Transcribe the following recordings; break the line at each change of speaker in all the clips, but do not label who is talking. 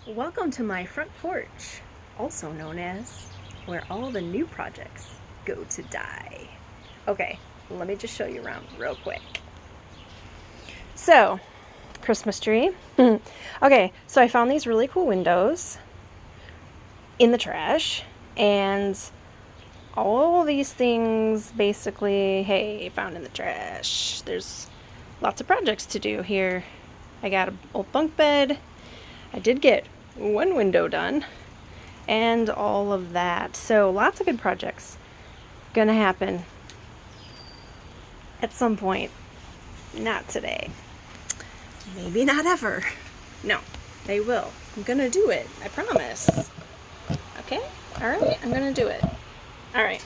Welcome to my front porch, also known as where all the new projects go to die. Okay, let me just show you around real quick. So, Christmas tree. Okay, so I found these really cool windows in the trash, and all these things basically, hey, found in the trash. There's lots of projects to do here. I got an old bunk bed. I did get one window done and all of that. So lots of good projects gonna happen at some point. Not today. Maybe not ever. No, they will. I'm gonna do it. I promise. Okay? Alright, I'm gonna do it. Alright.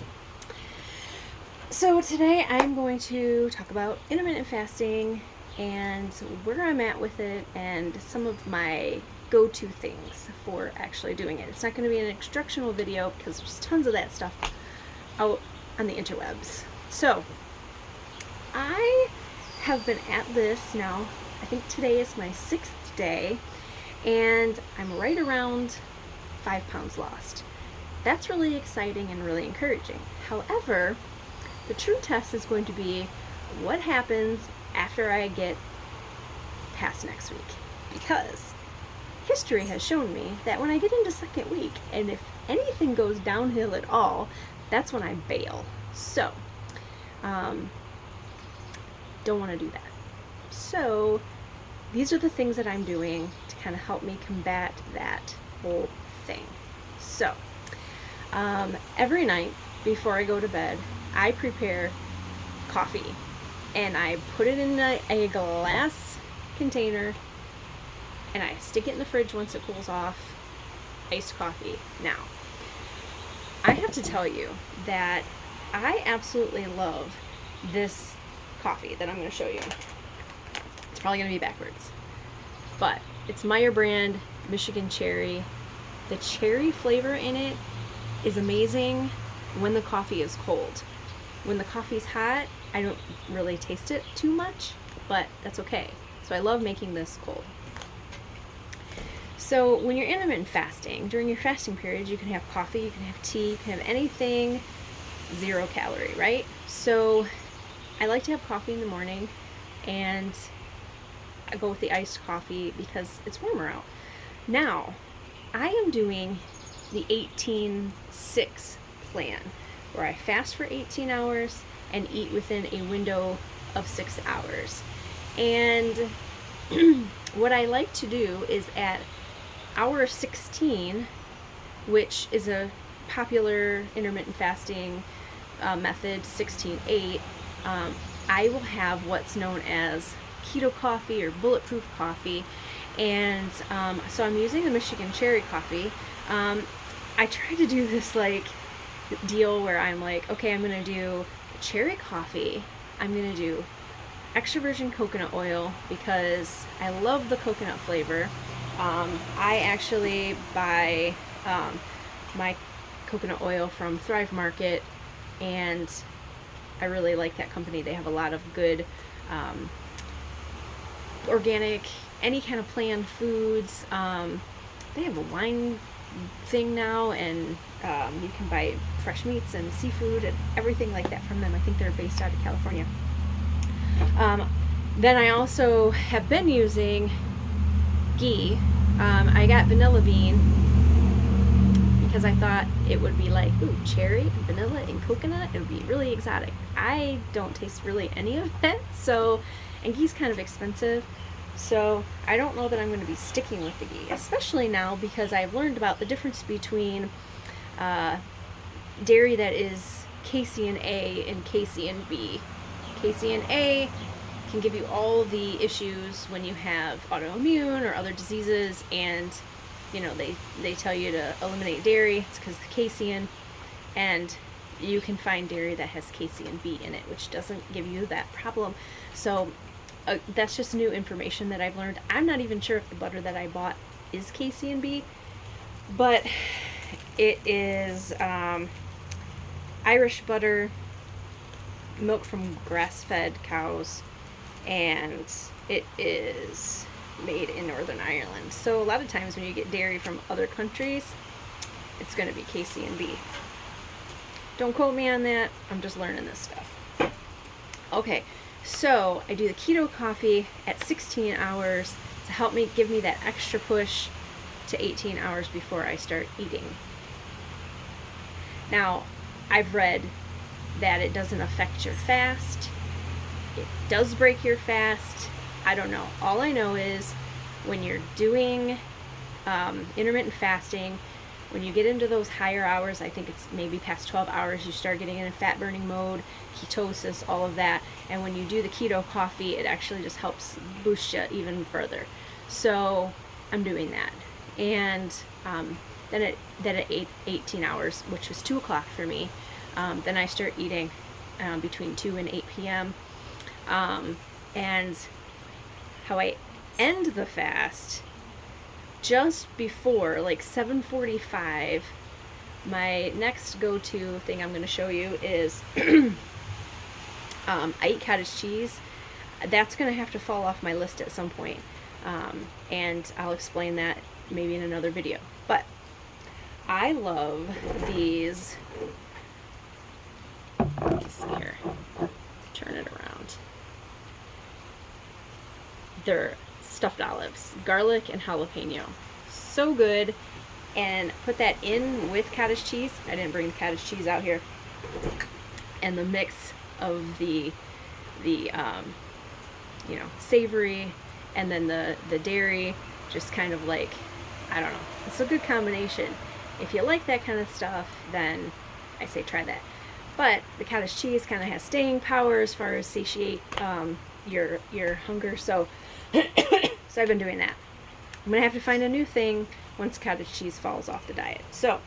So today I'm going to talk about intermittent fasting and where I'm at with it and some of my go-to things for actually doing it. It's not going to be an instructional video because there's tons of that stuff out on the interwebs. So I have been at this now, I think today is my 6th day, and I'm right around 5 pounds lost. That's really exciting and really encouraging. However, the true test is going to be what happens after I get past next week, because history has shown me that when I get into second week, and if anything goes downhill at all, that's when I bail. So, don't want to do that. So, these are the things that I'm doing to kind of help me combat that whole thing. So, every night before I go to bed, I prepare coffee, and I put it in a glass container, and I stick it in the fridge once it cools off. Iced coffee. Now, I have to tell you that I absolutely love this coffee that I'm going to show you. It's probably going to be backwards, but it's Meyer brand Michigan cherry. The cherry flavor in it is amazing when the coffee is cold. When the coffee's hot, I don't really taste it too much, but that's okay. So I love making this cold. So when you're intermittent fasting, during your fasting period, you can have coffee, you can have tea, you can have anything 0 calorie, right? So I like to have coffee in the morning, and I go with the iced coffee because it's warmer out. Now, I am doing the 18-6 plan, where I fast for 18 hours and eat within a window of 6 hours. And what I like to do is at hour 16, which is a popular intermittent fasting method, 16-8, I will have what's known as Keto Coffee or Bulletproof Coffee. And so I'm using the Michigan cherry coffee. I try to do this deal where I'm like, okay, I'm going to do cherry coffee. I'm going to do extra virgin coconut oil because I love the coconut flavor. I actually buy my coconut oil from Thrive Market, and I really like that company. They have a lot of good organic, any kind of planned foods. They have a wine thing now, and you can buy fresh meats and seafood and everything like that from them. I think they're based out of California. Then I also have been using ghee. I got vanilla bean because I thought it would be like, ooh, cherry and vanilla and coconut. It would be really exotic. I don't taste really any of it, and ghee's kind of expensive. So I don't know that I'm going to be sticking with the ghee, especially now because I've learned about the difference between dairy that is casein A and casein B. Casein A can give you all the issues when you have autoimmune or other diseases, and they tell you to eliminate dairy. It's because of the casein, and you can find dairy that has casein B in it, which doesn't give you that problem. So that's just new information that I've learned. I'm not even sure if the butter that I bought is casein B, but it is Irish butter, milk from grass-fed cows, and it is made in Northern Ireland. So a lot of times when you get dairy from other countries, it's going to be KC&B. Don't quote me on that. I'm just learning this stuff. Okay, so I do the Keto Coffee at 16 hours to help me give me that extra push to 18 hours before I start eating. Now, I've read that it doesn't affect your fast. It does break your fast. I don't know. All I know is when you're doing intermittent fasting, when you get into those higher hours, I think it's maybe past 12 hours, you start getting in a fat burning mode, ketosis, all of that. And when you do the Keto Coffee, it actually just helps boost you even further. So I'm doing that. And then at 18 hours, which was 2 o'clock for me, then I start eating between 2 and 8 p.m. And how I end the fast, just before like 7:45, my next go-to thing I'm going to show you is I eat cottage cheese. That's going to have to fall off my list at some point, and I'll explain that maybe in another video. But I love these. Let's see here. Turn it around. They're stuffed olives, garlic and jalapeno. So good. And put that in with cottage cheese. I didn't bring the cottage cheese out here. And the mix of the savory and then the dairy, just kind of like, I don't know. It's a good combination. If you like that kind of stuff, then I say try that. But the cottage cheese kind of has staying power as far as satiate your hunger. So I've been doing that. I'm gonna have to find a new thing once cottage cheese falls off the diet. So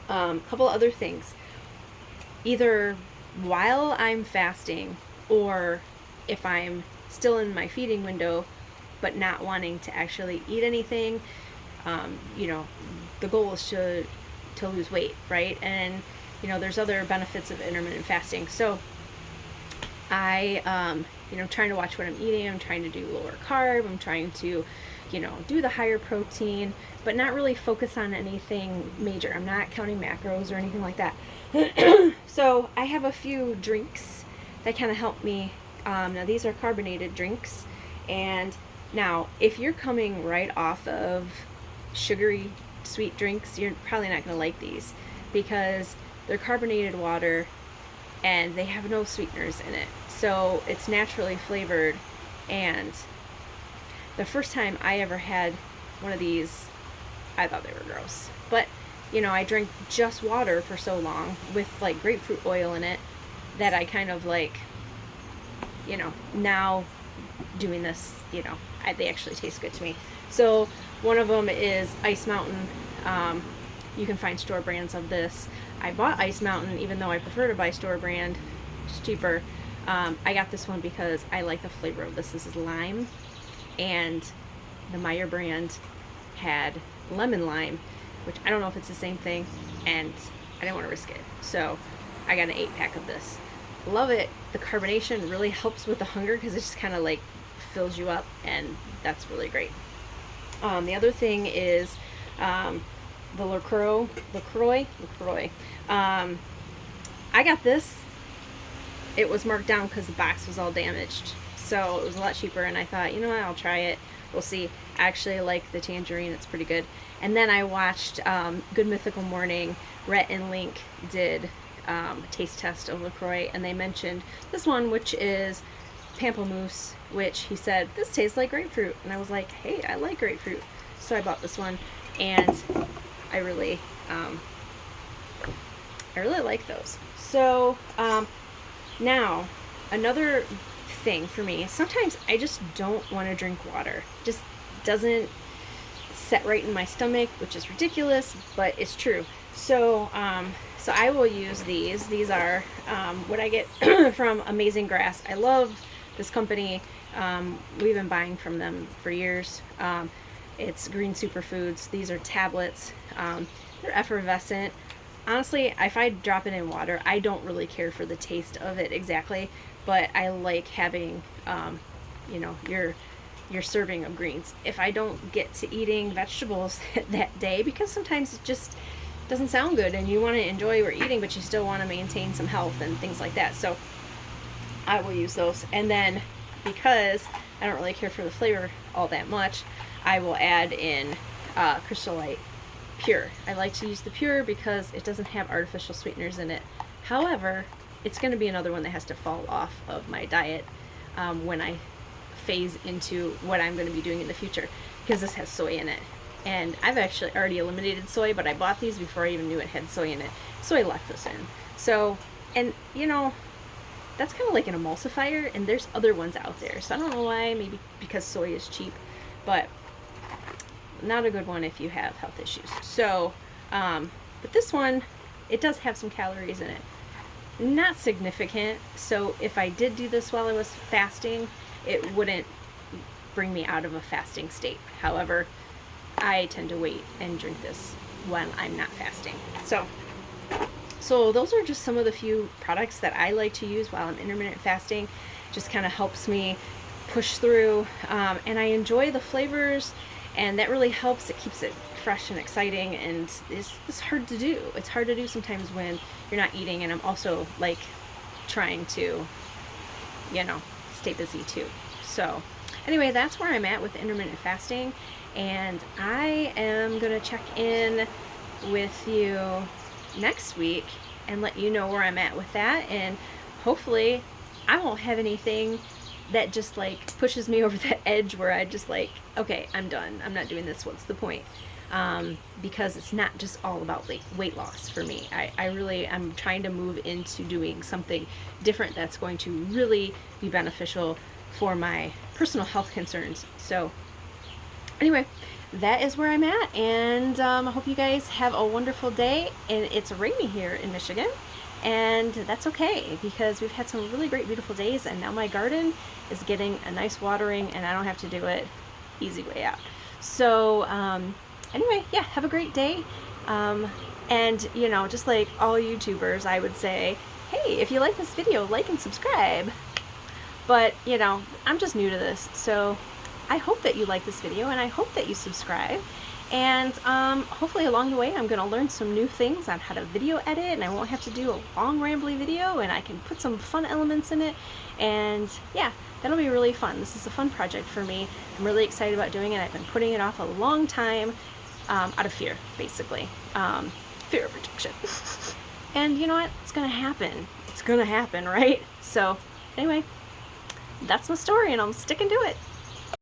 a couple other things. Either while I'm fasting or if I'm still in my feeding window but not wanting to actually eat anything, the goal is to lose weight, right? And there's other benefits of intermittent fasting. So I trying to watch what I'm eating. I'm trying to do lower carb. I'm trying to do the higher protein, but not really focus on anything major. I'm not counting macros or anything like that. So I have a few drinks that kind of help me. Now these are carbonated drinks, and now if you're coming right off of sugary sweet drinks, you're probably not going to like these because they're carbonated water and they have no sweeteners in it. So it's naturally flavored, and the first time I ever had one of these, I thought they were gross. But, I drank just water for so long with like grapefruit oil in it that I kind of like, now doing this, they actually taste good to me. So one of them is Ice Mountain. You can find store brands of this. I bought Ice Mountain even though I prefer to buy store brand. It's cheaper. I got this one because I like the flavor of this. This is lime, and the Meyer brand had lemon lime, which I don't know if it's the same thing, and I didn't want to risk it. So I got an 8-pack of this. Love it. The carbonation really helps with the hunger because it just kind of like fills you up, and that's really great. The other thing is the LaCroix. I got this. It was marked down because the box was all damaged, so it was a lot cheaper, and I thought, what, I'll try it. We'll see. I actually like the tangerine. It's pretty good. And then I watched Good Mythical Morning. Rhett and Link did a taste test of LaCroix, and they mentioned this one, which is pamplemousse, which he said, this tastes like grapefruit. And I was like, hey, I like grapefruit. So I bought this one, and I really like those. So now another thing for me, sometimes I just don't want to drink water. Just doesn't set right in my stomach, which is ridiculous, but it's true. So so I will use these. These are what I get from Amazing Grass. I love this company. We've been buying from them for years. It's green superfoods. These are tablets. They're effervescent. Honestly, if I drop it in water, I don't really care for the taste of it exactly, but I like having, your your serving of greens. If I don't get to eating vegetables that day, because sometimes it just doesn't sound good and you want to enjoy what you're eating, but you still want to maintain some health and things like that. So I will use those. And then because I don't really care for the flavor all that much, I will add in Crystal Light Pure. I like to use the Pure because it doesn't have artificial sweeteners in it. However, it's going to be another one that has to fall off of my diet when I phase into what I'm going to be doing in the future, because this has soy in it. And I've actually already eliminated soy, but I bought these before I even knew it had soy in it. Soy lecithin. So, and you know, that's kind of like an emulsifier, and there's other ones out there. So I don't know why, maybe because soy is cheap, but not a good one if you have health issues. So, but this one, it does have some calories in it. Not significant. So if I did do this while I was fasting, it wouldn't bring me out of a fasting state. However, I tend to wait and drink this when I'm not fasting. So those are just some of the few products that I like to use while I'm intermittent fasting. Just kind of helps me push through, and I enjoy the flavors, and that really helps. It keeps it fresh and exciting, and it's hard to do. It's hard to do sometimes when you're not eating, and I'm also like trying to, you know, stay busy too. So anyway, that's where I'm at with intermittent fasting, and I am gonna check in with you next week and let you know where I'm at with that, and hopefully I won't have anything that just like pushes me over that edge where I just like, okay, I'm done, I'm not doing this, what's the point? Because it's not just all about weight loss for me. I'm trying to move into doing something different that's going to really be beneficial for my personal health concerns. So anyway, that is where I'm at, and I hope you guys have a wonderful day. And it's rainy here in Michigan, and that's okay because we've had some really great, beautiful days, and now my garden is getting a nice watering, and I don't have to do it. Easy way out. So anyway, yeah, have a great day. And you know, just like all YouTubers, I would say, hey, if you like this video, like and subscribe. But you know, I'm just new to this, so I hope that you like this video, and I hope that you subscribe. And hopefully along the way I'm going to learn some new things on how to video edit, and I won't have to do a long rambly video, and I can put some fun elements in it. And yeah, that'll be really fun. This is a fun project for me. I'm really excited about doing it. I've been putting it off a long time out of fear, basically. Fear of rejection. And you know what? It's going to happen. It's going to happen, right? So anyway, that's my story, and I'm sticking to it.